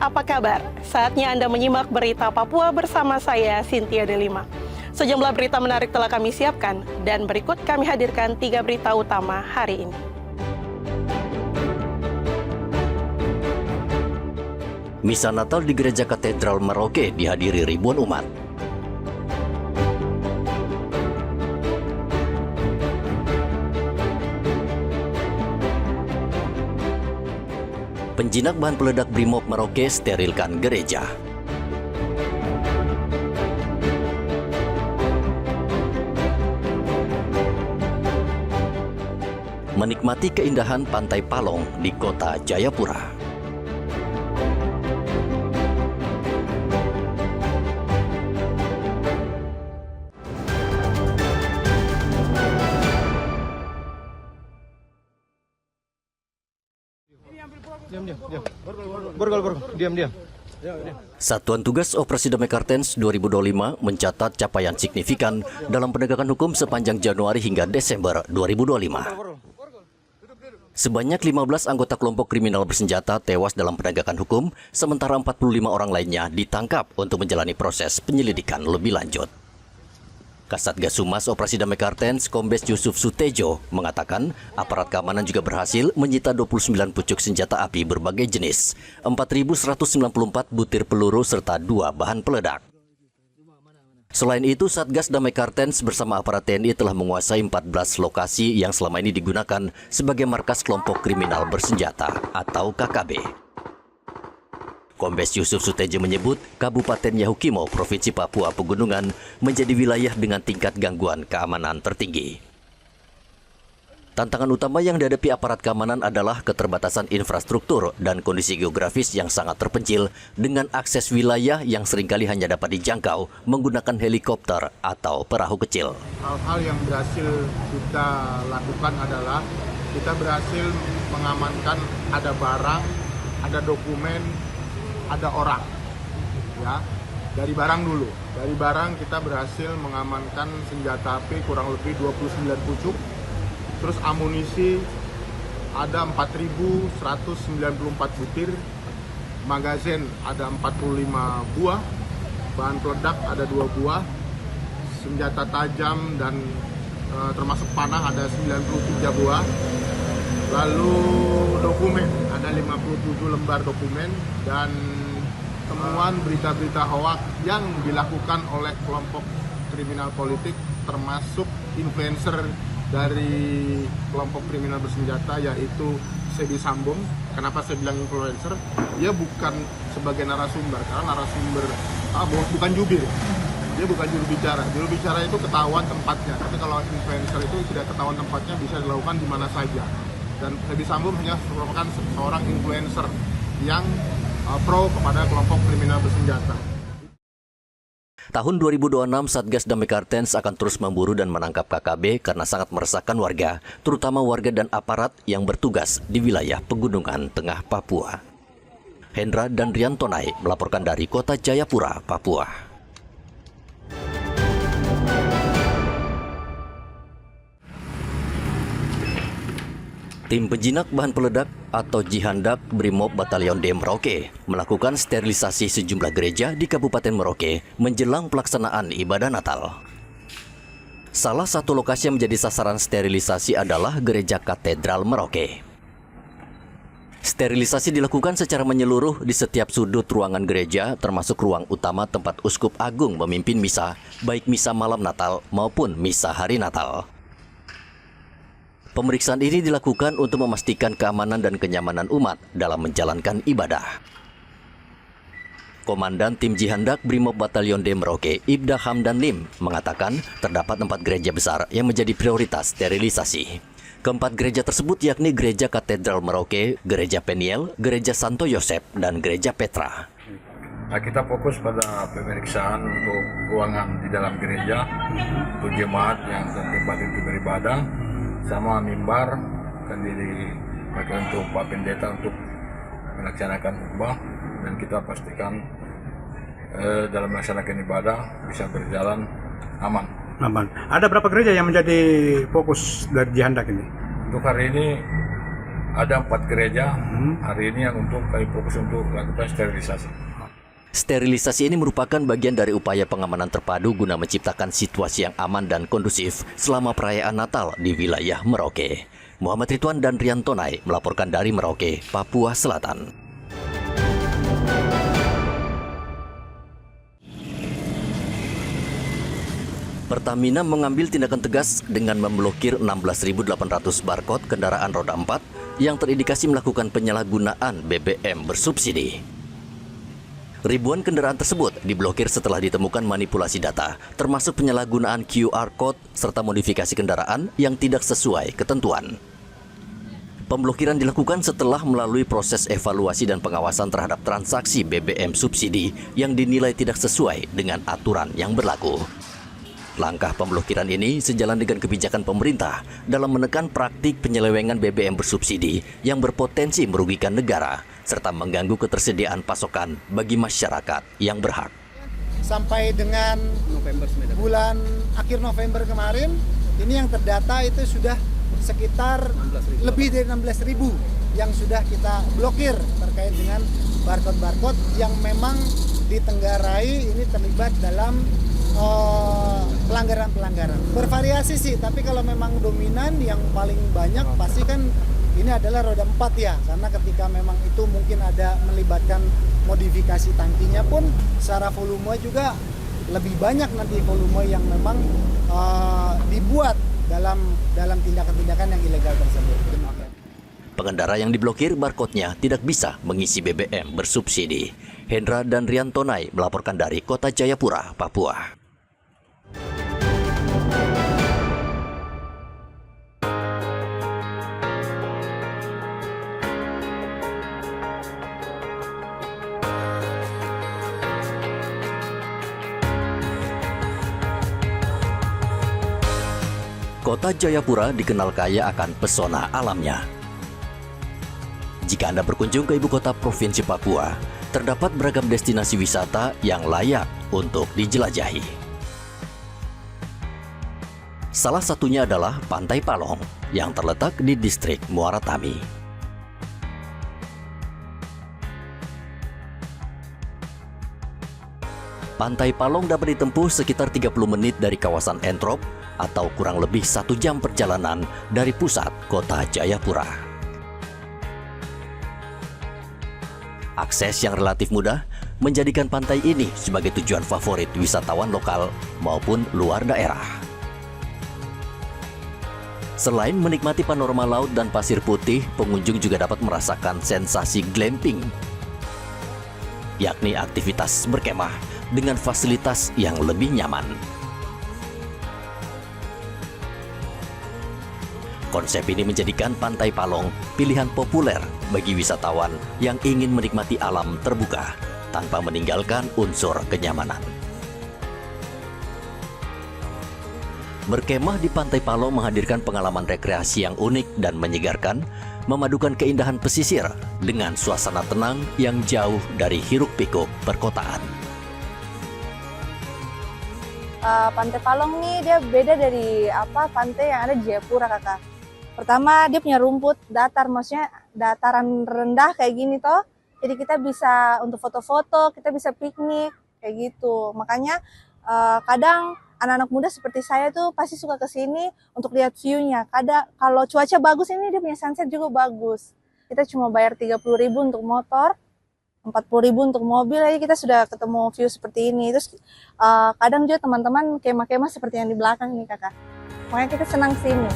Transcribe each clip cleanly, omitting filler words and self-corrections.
apa kabar? Saatnya Anda menyimak berita Papua bersama saya, Cynthia Delima. Sejumlah berita menarik telah kami siapkan, dan berikut kami hadirkan 3 berita utama hari ini. Misa Natal di Gereja Katedral Merauke dihadiri ribuan umat. Penjinak bahan peledak Brimob Merauke sterilkan gereja. Menikmati keindahan Pantai Palong di Kota Jayapura. Diam. Satuan Tugas Operasi Damai Kartens 2025 mencatat capaian signifikan dalam penegakan hukum sepanjang Januari hingga Desember 2025. Sebanyak 15 anggota kelompok kriminal bersenjata tewas dalam penegakan hukum, sementara 45 orang lainnya ditangkap untuk menjalani proses penyelidikan lebih lanjut. Kasatgas Humas Operasi Damai Kartens Kombes Yusuf Sutejo mengatakan aparat keamanan juga berhasil menyita 29 pucuk senjata api berbagai jenis, 4.194 butir peluru serta 2 bahan peledak. Selain itu, Satgas Damai Kartens bersama aparat TNI telah menguasai 14 lokasi yang selama ini digunakan sebagai markas kelompok kriminal bersenjata atau KKB. Kombes Yusuf Sutejo menyebut Kabupaten Yahukimo, Provinsi Papua Pegunungan menjadi wilayah dengan tingkat gangguan keamanan tertinggi. Tantangan utama yang dihadapi aparat keamanan adalah keterbatasan infrastruktur dan kondisi geografis yang sangat terpencil dengan akses wilayah yang seringkali hanya dapat dijangkau menggunakan helikopter atau perahu kecil. Hal-hal yang berhasil kita lakukan adalah kita berhasil mengamankan ada barang, ada dokumen, ada orang, ya. Dari barang dulu. Dari barang kita berhasil mengamankan senjata api kurang lebih 29 pucuk. Terus amunisi ada 4.194 butir. Magazin ada 45 buah. Bahan peledak ada 2 buah. Senjata tajam dan termasuk panah ada 93 buah. Lalu dokumen, ada 57 lembar dokumen, dan temuan berita-berita hoaks yang dilakukan oleh kelompok kriminal politik, termasuk influencer dari kelompok kriminal bersenjata, yaitu Sebi Sambung. Kenapa saya bilang influencer? Dia bukan sebagai narasumber, karena narasumber bukan jubir. Dia bukan juru bicara. Juru bicara itu ketahuan tempatnya, tapi kalau influencer itu tidak ketahuan tempatnya, bisa dilakukan di mana saja. Dan Sebi Sambung hanya merupakan seorang influencer yang pro kepada kelompok kriminal bersenjata. Tahun 2026, Satgas Damai Kartens akan terus memburu dan menangkap KKB karena sangat meresahkan warga, terutama warga dan aparat yang bertugas di wilayah Pegunungan Tengah Papua. Hendra dan Riantonai melaporkan dari Kota Jayapura, Papua. Tim penjinak bahan peledak atau Jihandak Brimob Batalion D Merauke melakukan sterilisasi sejumlah gereja di Kabupaten Merauke menjelang pelaksanaan ibadah Natal. Salah satu lokasi yang menjadi sasaran sterilisasi adalah Gereja Katedral Merauke. Sterilisasi dilakukan secara menyeluruh di setiap sudut ruangan gereja, termasuk ruang utama tempat Uskup Agung memimpin misa, baik misa malam Natal maupun misa hari Natal. Pemeriksaan ini dilakukan untuk memastikan keamanan dan kenyamanan umat dalam menjalankan ibadah. Komandan Tim Jihandak Brimob Batalion D Merauke, Ibda Hamdan Lim, mengatakan terdapat 4 gereja besar yang menjadi prioritas sterilisasi. Keempat gereja tersebut yakni Gereja Katedral Merauke, Gereja Peniel, Gereja Santo Yosep, dan Gereja Petra. Nah, kita fokus pada pemeriksaan untuk ruangan di dalam gereja, untuk jemaat yang tempat untuk beribadah, sama mimbar akan dipakai untuk Pak Pendeta untuk melaksanakan khutbah, dan kita pastikan dalam melaksanakan ibadah bisa berjalan aman. Ada berapa gereja yang menjadi fokus dari Jihandak ini? Untuk hari ini Ada 4 gereja hari ini yang untuk kami fokus untuk lakukan sterilisasi. Sterilisasi ini merupakan bagian dari upaya pengamanan terpadu guna menciptakan situasi yang aman dan kondusif selama perayaan Natal di wilayah Merauke. Muhammad Ridwan dan Rian Tonai melaporkan dari Merauke, Papua Selatan. Pertamina mengambil tindakan tegas dengan memblokir 16.800 barcode kendaraan roda 4 yang terindikasi melakukan penyalahgunaan BBM bersubsidi. Ribuan kendaraan tersebut diblokir setelah ditemukan manipulasi data, termasuk penyalahgunaan QR Code serta modifikasi kendaraan yang tidak sesuai ketentuan. Pemblokiran dilakukan setelah melalui proses evaluasi dan pengawasan terhadap transaksi BBM subsidi yang dinilai tidak sesuai dengan aturan yang berlaku. Langkah pemblokiran ini sejalan dengan kebijakan pemerintah dalam menekan praktik penyelewengan BBM bersubsidi yang berpotensi merugikan negara serta mengganggu ketersediaan pasokan bagi masyarakat yang berhak. Sampai dengan bulan akhir November kemarin, ini yang terdata itu sudah sekitar lebih dari 16.000 yang sudah kita blokir terkait dengan barcode-barcode yang memang ditenggarai ini terlibat dalam pelanggaran-pelanggaran. Bervariasi sih, tapi kalau memang dominan yang paling banyak pasti kan ini adalah roda 4 ya, karena ketika memang itu mungkin ada melibatkan modifikasi tangkinya pun secara volume juga lebih banyak nanti volume yang memang dibuat dalam tindakan-tindakan yang ilegal tersebut. Pengendara yang diblokir barcode-nya tidak bisa mengisi BBM bersubsidi. Hendra dan Rian Tonai melaporkan dari Kota Jayapura, Papua. Kota Jayapura dikenal kaya akan pesona alamnya. Jika Anda berkunjung ke ibu kota Provinsi Papua, terdapat beragam destinasi wisata yang layak untuk dijelajahi. Salah satunya adalah Pantai Palong yang terletak di distrik Muara Tami. Pantai Palong dapat ditempuh sekitar 30 menit dari kawasan Entrop atau kurang lebih 1 jam perjalanan dari pusat kota Jayapura. Akses yang relatif mudah menjadikan pantai ini sebagai tujuan favorit wisatawan lokal maupun luar daerah. Selain menikmati panorama laut dan pasir putih, pengunjung juga dapat merasakan sensasi glamping, yakni aktivitas berkemah dengan fasilitas yang lebih nyaman. Konsep ini menjadikan Pantai Palong pilihan populer bagi wisatawan yang ingin menikmati alam terbuka tanpa meninggalkan unsur kenyamanan. Berkemah di Pantai Palong menghadirkan pengalaman rekreasi yang unik dan menyegarkan, memadukan keindahan pesisir dengan suasana tenang yang jauh dari hiruk-pikuk perkotaan. Pantai Palong nih dia beda dari pantai yang ada di Jayapura, Kakak. Pertama, dia punya rumput datar, maksudnya dataran rendah kayak gini toh. Jadi kita bisa untuk foto-foto, kita bisa piknik kayak gitu. Makanya kadang anak-anak muda seperti saya tuh pasti suka ke sini untuk lihat view-nya. Kadang kalau cuaca bagus ini dia punya sunset juga bagus. Kita cuma bayar 30.000 untuk motor, 40.000 untuk mobil, aja kita sudah ketemu view seperti ini. Terus kadang juga teman-teman kemah-kemah seperti yang di belakang ini, Kakak. Makanya kita senang sini.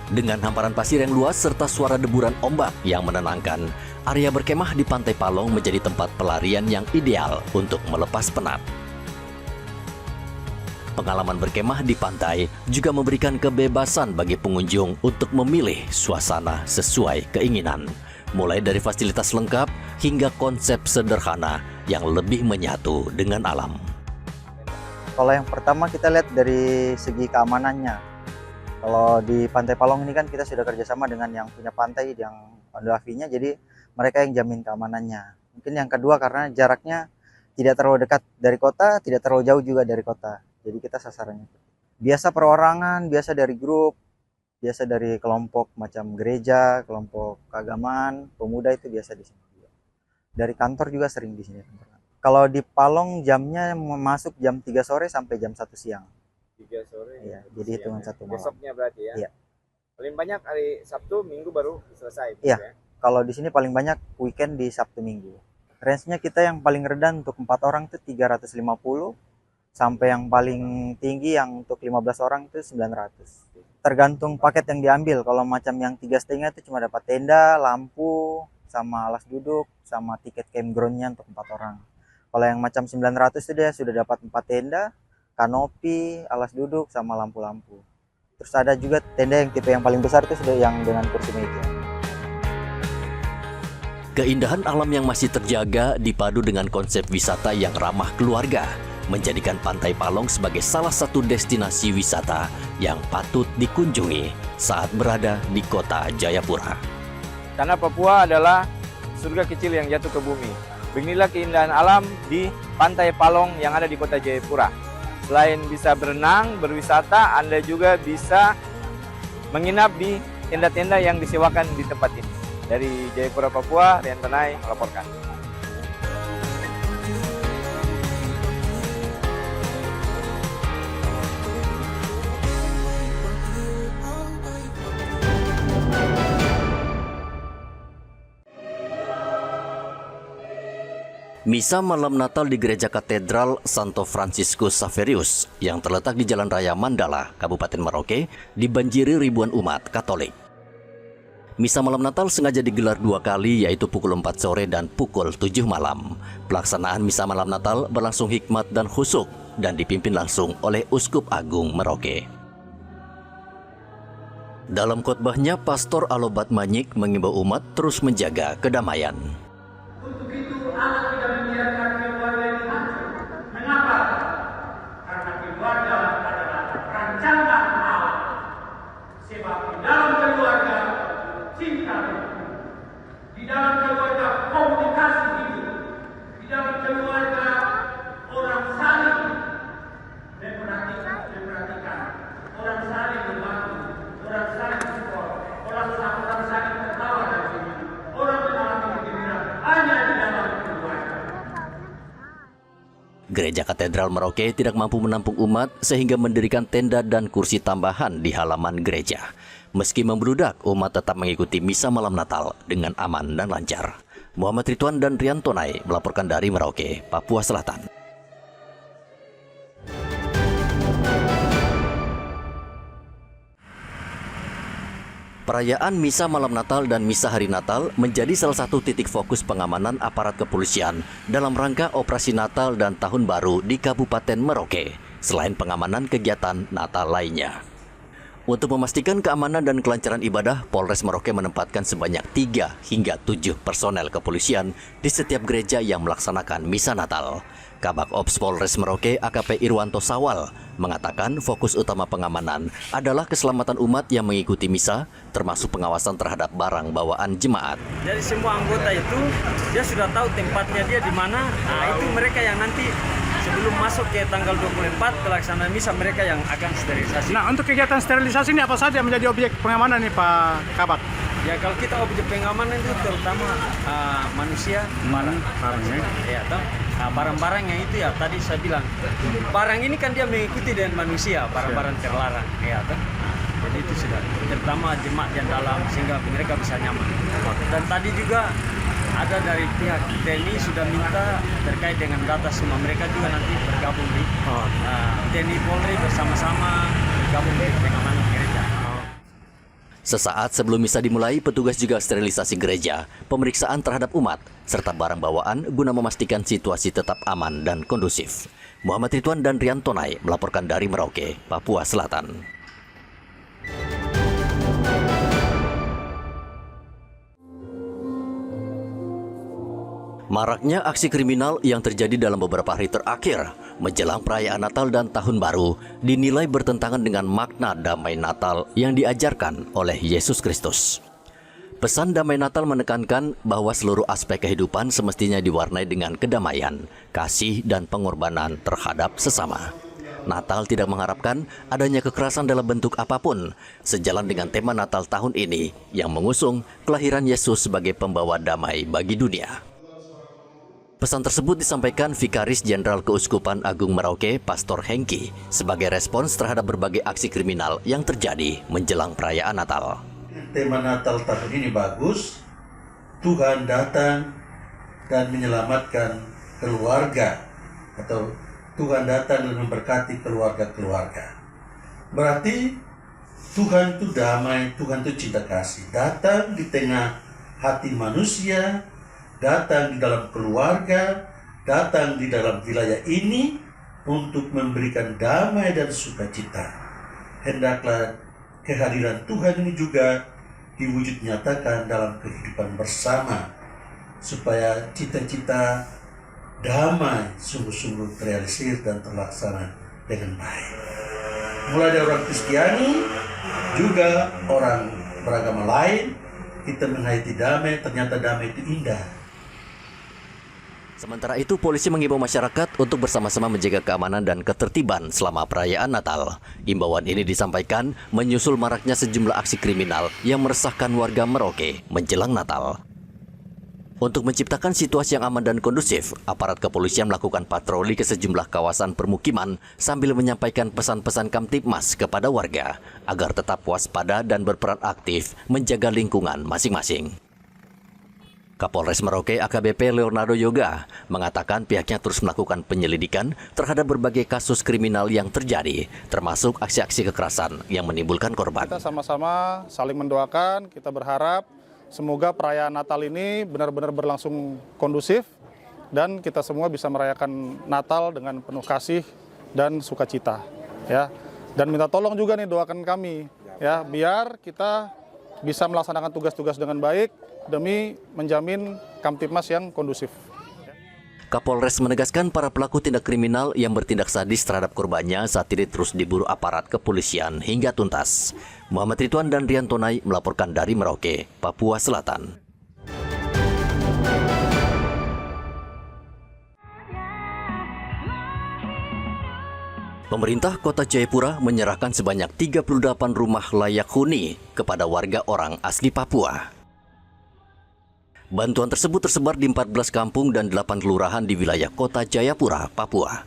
Dengan hamparan pasir yang luas serta suara deburan ombak yang menenangkan, area berkemah di Pantai Palong menjadi tempat pelarian yang ideal untuk melepas penat. Pengalaman berkemah di pantai juga memberikan kebebasan bagi pengunjung untuk memilih suasana sesuai keinginan, mulai dari fasilitas lengkap hingga konsep sederhana yang lebih menyatu dengan alam. Kalau yang pertama kita lihat dari segi keamanannya. Kalau di Pantai Palong ini kan kita sudah kerjasama dengan yang punya pantai, yang Ondoavinya, jadi mereka yang jamin keamanannya. Mungkin yang kedua karena jaraknya tidak terlalu dekat dari kota, tidak terlalu jauh juga dari kota. Jadi kita sasarannya biasa perorangan, biasa dari grup, biasa dari kelompok macam gereja, kelompok keagamaan, pemuda itu biasa di sini. Dari kantor juga sering di sini. Kalau di Palong jamnya masuk jam 3 sore sampai jam 1 siang. 3 sore. Iya, jadi hitungan satu malam. Besoknya berarti ya. Iya. Paling banyak hari Sabtu, Minggu baru selesai. Iya. Ya? Kalau di sini paling banyak weekend di Sabtu Minggu. Range-nya kita yang paling rendah untuk 4 orang itu 350 sampai yang paling tinggi yang untuk 15 orang itu 900. Tergantung paket yang diambil. Kalau macam yang 3,5 itu cuma dapat tenda, lampu, sama alas duduk, sama tiket campground-nya untuk 4 orang. Kalau yang macam 900 itu dia sudah dapat 4 tenda, kanopi, alas duduk, sama lampu-lampu. Terus ada juga tenda yang tipe yang paling besar itu sudah yang dengan kursi meja. Keindahan alam yang masih terjaga dipadu dengan konsep wisata yang ramah keluarga, menjadikan Pantai Palong sebagai salah satu destinasi wisata yang patut dikunjungi saat berada di kota Jayapura. Tanah Papua adalah surga kecil yang jatuh ke bumi. Beginilah keindahan alam di Pantai Palong yang ada di kota Jayapura. Selain bisa berenang, berwisata, Anda juga bisa menginap di tenda-tenda yang disewakan di tempat ini. Dari Jayapura, Papua, Rian Tonai melaporkan. Misa malam Natal di Gereja Katedral Santo Franciscus Xaverius yang terletak di Jalan Raya Mandala, Kabupaten Merauke, dibanjiri ribuan umat Katolik. Misa malam Natal sengaja digelar 2 kali, yaitu pukul 4 sore dan pukul 7 malam. Pelaksanaan Misa malam Natal berlangsung hikmat dan khusyuk dan dipimpin langsung oleh Uskup Agung Merauke. Dalam khotbahnya, Pastor Alobat Manyik mengimbau umat terus menjaga kedamaian. Untuk itu Allah tidak membiarkan keluarga ini hancur. Mengapa? Karena keluarga adalah rancangan Allah. Sebab di dalam keluarga cinta hidup. Di dalam keluarga komunikasi hidup. Di dalam keluarga orang saling memperhatikan. Orang saling membantu. Orang saling support. Orang saling tertawa dan senyum. Orang mengalami kegembiraan hanya di dalam keluarga. Gereja Katedral Merauke tidak mampu menampung umat sehingga mendirikan tenda dan kursi tambahan di halaman gereja. Meski membludak, umat tetap mengikuti misa malam Natal dengan aman dan lancar. Muhammad Ridwan dan Rian Tonai melaporkan dari Merauke, Papua Selatan. Perayaan Misa Malam Natal dan Misa Hari Natal menjadi salah satu titik fokus pengamanan aparat kepolisian dalam rangka operasi Natal dan Tahun Baru di Kabupaten Merauke, selain pengamanan kegiatan Natal lainnya. Untuk memastikan keamanan dan kelancaran ibadah, Polres Merauke menempatkan sebanyak 3 hingga 7 personel kepolisian di setiap gereja yang melaksanakan Misa Natal. Kabak Ops Polres Merauke AKP Irwanto Sawal mengatakan fokus utama pengamanan adalah keselamatan umat yang mengikuti misa, termasuk pengawasan terhadap barang bawaan jemaat. Jadi semua anggota itu dia sudah tahu tempatnya dia di mana. Nah, itu mereka yang nanti sebelum masuk ke tanggal 24 pelaksanaan misa mereka yang akan sterilisasi. Nah, untuk kegiatan sterilisasi ini apa saja yang menjadi objek pengamanan nih Pak Kabak? Ya kalau kita objek pengamanan itu terutama manusia, barang-barang yang itu ya tadi saya bilang barang ini kan dia mengikuti dengan manusia, barang-barang terlarang, ya toh. Jadi itu sudah terutama jemaat yang dalam sehingga mereka bisa nyaman. Dan tadi juga ada dari pihak TNI sudah minta terkait dengan data semua mereka juga nanti bergabung di TNI Polri bersama-sama bergabung di pengamanan gereja. Sesaat sebelum misa dimulai, petugas juga sterilisasi gereja, pemeriksaan terhadap umat, serta barang bawaan guna memastikan situasi tetap aman dan kondusif. Muhammad Ridwan dan Rian Tonai melaporkan dari Merauke, Papua Selatan. Maraknya aksi kriminal yang terjadi dalam beberapa hari terakhir menjelang perayaan Natal dan Tahun Baru dinilai bertentangan dengan makna damai Natal yang diajarkan oleh Yesus Kristus. Pesan damai Natal menekankan bahwa seluruh aspek kehidupan semestinya diwarnai dengan kedamaian, kasih, dan pengorbanan terhadap sesama. Natal tidak mengharapkan adanya kekerasan dalam bentuk apapun, sejalan dengan tema Natal tahun ini yang mengusung kelahiran Yesus sebagai pembawa damai bagi dunia. Pesan tersebut disampaikan Vikaris Jenderal Keuskupan Agung Merauke, Pastor Hengki, sebagai respons terhadap berbagai aksi kriminal yang terjadi menjelang perayaan Natal. Tema Natal tahun ini bagus, Tuhan datang dan menyelamatkan keluarga, atau Tuhan datang dan memberkati keluarga-keluarga. Berarti Tuhan itu damai, Tuhan itu cinta kasih, datang di tengah hati manusia, datang di dalam keluarga, datang di dalam wilayah ini untuk memberikan damai dan sukacita. Hendaklah kehadiran Tuhan ini juga diwujud nyatakan dalam kehidupan bersama, supaya cita-cita damai sungguh-sungguh terrealisir dan terlaksana dengan baik. Mulai dari orang Kristiani, juga orang beragama lain, kita menghayati damai, ternyata damai itu indah. Sementara itu, polisi mengimbau masyarakat untuk bersama-sama menjaga keamanan dan ketertiban selama perayaan Natal. Imbauan ini disampaikan menyusul maraknya sejumlah aksi kriminal yang meresahkan warga Merauke menjelang Natal. Untuk menciptakan situasi yang aman dan kondusif, aparat kepolisian melakukan patroli ke sejumlah kawasan permukiman sambil menyampaikan pesan-pesan Kamtibmas kepada warga agar tetap waspada dan berperan aktif menjaga lingkungan masing-masing. Kapolres Merauke AKBP Leonardo Yoga mengatakan pihaknya terus melakukan penyelidikan terhadap berbagai kasus kriminal yang terjadi, termasuk aksi-aksi kekerasan yang menimbulkan korban. Kita sama-sama saling mendoakan, kita berharap semoga perayaan Natal ini benar-benar berlangsung kondusif dan kita semua bisa merayakan Natal dengan penuh kasih dan sukacita, ya. Dan minta tolong juga nih doakan kami, ya, biar kita bisa melaksanakan tugas-tugas dengan baik demi menjamin Kamtibmas yang kondusif. Kapolres menegaskan para pelaku tindak kriminal yang bertindak sadis terhadap korbannya saat ini terus diburu aparat kepolisian hingga tuntas. Muhammad Ridwan dan Rian Tonai melaporkan dari Merauke, Papua Selatan. Pemerintah Kota Jayapura menyerahkan sebanyak 38 rumah layak huni kepada warga orang asli Papua. Bantuan tersebut tersebar di 14 kampung dan 8 kelurahan di wilayah Kota Jayapura, Papua.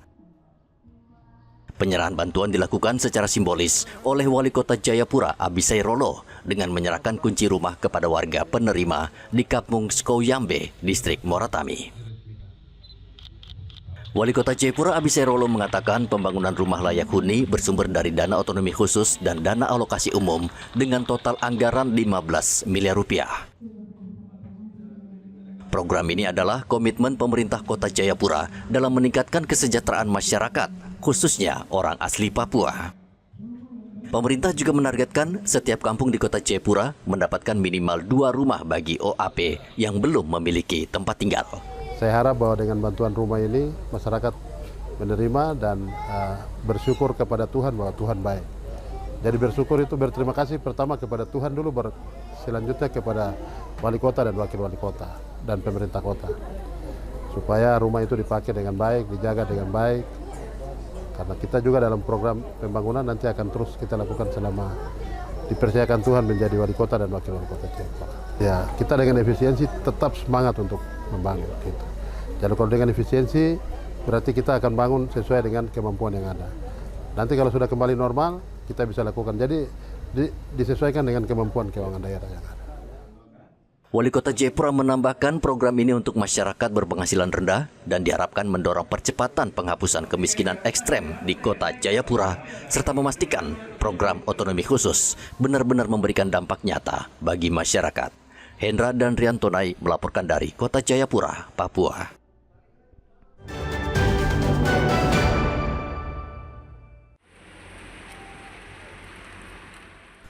Penyerahan bantuan dilakukan secara simbolis oleh Wali Kota Jayapura Abisai Rolo dengan menyerahkan kunci rumah kepada warga penerima di Kampung Skouyambe, Distrik Moratami. Wali Kota Jayapura Abisai Rolo mengatakan pembangunan rumah layak huni bersumber dari dana otonomi khusus dan dana alokasi umum dengan total anggaran 15 miliar rupiah. Program ini adalah komitmen pemerintah Kota Jayapura dalam meningkatkan kesejahteraan masyarakat, khususnya orang asli Papua. Pemerintah juga menargetkan setiap kampung di Kota Jayapura mendapatkan minimal 2 rumah bagi OAP yang belum memiliki tempat tinggal. Saya harap bahwa dengan bantuan rumah ini masyarakat menerima dan bersyukur kepada Tuhan bahwa Tuhan baik. Jadi bersyukur itu berterima kasih pertama kepada Tuhan dulu, selanjutnya kepada wali kota dan wakil wali kota dan pemerintah kota. Supaya rumah itu dipakai dengan baik, dijaga dengan baik. Karena kita juga dalam program pembangunan nanti akan terus kita lakukan selama dipercayakan Tuhan menjadi wali kota dan wakil wali kota Jayapura. Ya, kita dengan efisiensi tetap semangat untuk membangun. Gitu. Jadi kalau dengan efisiensi berarti kita akan bangun sesuai dengan kemampuan yang ada. Nanti kalau sudah kembali normal, kita bisa lakukan. Jadi disesuaikan dengan kemampuan keuangan daerah yang ada. Wali Kota Jayapura menambahkan program ini untuk masyarakat berpenghasilan rendah dan diharapkan mendorong percepatan penghapusan kemiskinan ekstrem di Kota Jayapura serta memastikan program otonomi khusus benar-benar memberikan dampak nyata bagi masyarakat. Hendra dan Rian Tonai melaporkan dari Kota Jayapura, Papua.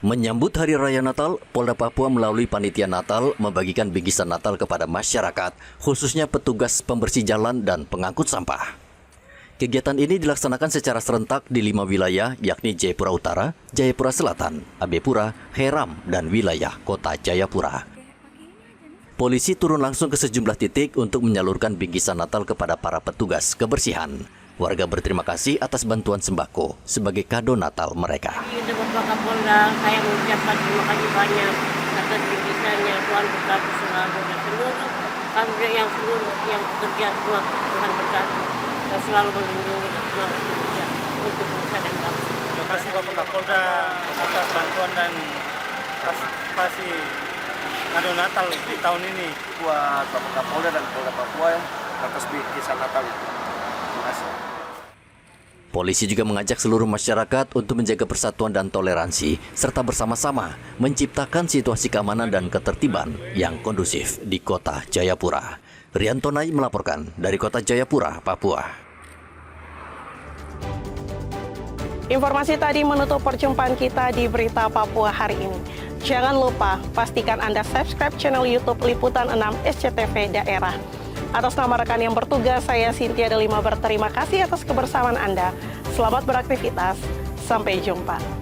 Menyambut Hari Raya Natal, Polda Papua melalui Panitia Natal membagikan bingkisan Natal kepada masyarakat, khususnya petugas pembersih jalan dan pengangkut sampah. Kegiatan ini dilaksanakan secara serentak di 5 wilayah, yakni Jayapura Utara, Jayapura Selatan, Abepura, Heram, dan wilayah Kota Jayapura. Polisi turun langsung ke sejumlah titik untuk menyalurkan bingkisan Natal kepada para petugas kebersihan. Warga berterima kasih atas bantuan sembako sebagai kado Natal mereka. Untuk Bapak Kapolda, saya mengucapkan terima kasih banyak atas bimbingannya. Tuhan berkati selalu dan seluruh kami yang bekerja semua, Tuhan berkati dan selalu melindungi dan selalu bekerja untuk bangsa dan bangsa. Terima kasih Bapak Kapolda atas bantuan dan kasih kado Natal di tahun ini buat Bapak Kapolda dan Polda Papua ya, atas bingkisan Natal itu. Terima kasih. Polisi juga mengajak seluruh masyarakat untuk menjaga persatuan dan toleransi, serta bersama-sama menciptakan situasi keamanan dan ketertiban yang kondusif di Kota Jayapura. Rianto Nai melaporkan dari Kota Jayapura, Papua. Informasi tadi menutup perjumpaan kita di Berita Papua hari ini. Jangan lupa pastikan Anda subscribe channel YouTube Liputan 6 SCTV Daerah. Atas nama rekan yang bertugas, saya Cynthia Delima berterima kasih atas kebersamaan Anda. Selamat beraktivitas, sampai jumpa.